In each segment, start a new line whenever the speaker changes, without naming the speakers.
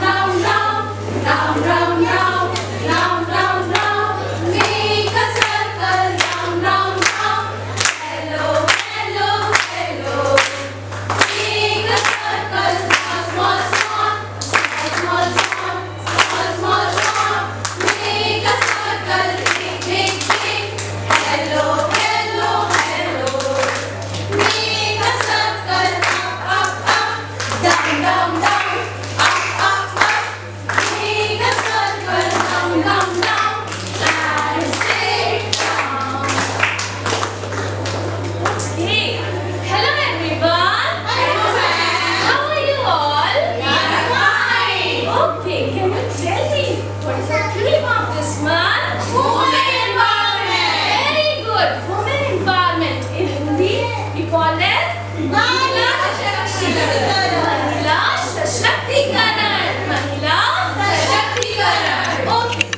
round, round, round, round, round, round, round. Make a circle, round, round, round. Hello, hello, hello. Make a circle, small, small, small, small, small, small, small. Make a circle, big, big, big. Hello, hello, hello. Make a circle, up, up, up, down, down, down, up, up, up. Make a circle, down, down, down, and stay down. Hey, hello everyone. Hello, ma'am. How are you all? We are fine. Okay, can you tell me what is the theme of this month? Women empowerment. Very good. Women empowerment. In Hindi, we call it Mahila Sashaktigaran. Mahila Sashaktigaran. Mahila Sashaktigaran. Okay.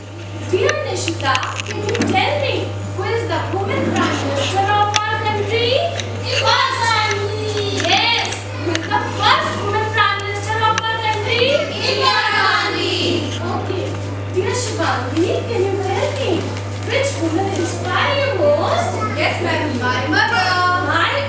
Dear Nishita, can you tell me who is the woman prime minister of our country? Indira Gandhi. Yes. Who is the first woman prime minister of our country? Indira Gandhi. Okay. Dear Shivangi, can you tell me which woman inspire you most? Yes, ma'am. My mother.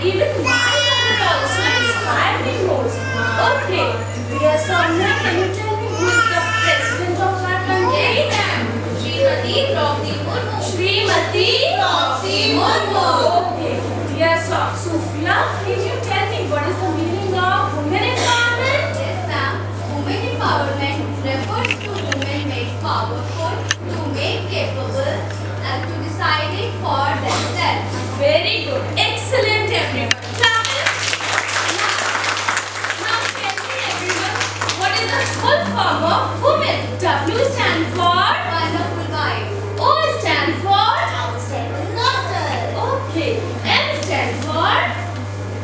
Even my mother also inspired me most. Okay. Dear Sonia, can you tell me who is the president of our country? Yes, ma'am. Srimati Draupadi Murmu. Srimati Draupadi Murmu. Okay. Dear Sophia, can you tell me what is the meaning of women empowerment?
Yes, ma'am. Women empowerment refers to women made powerful, to make capable, and to deciding for themselves.
Very good. Excellent, everyone. Clap it. Now tell me, everyone, what is the full form of women? W stand for?
Wonderful wife.
O stand for?
Outstanding daughter.
Okay. M stand for?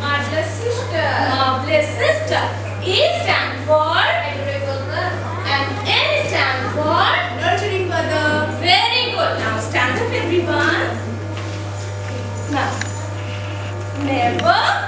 Marvelous sister.
Marvelous sister. E stand for?
Adorable girl.
And N stand for?
Nurturing mother.
Very good. Now stand up, everyone. Now, never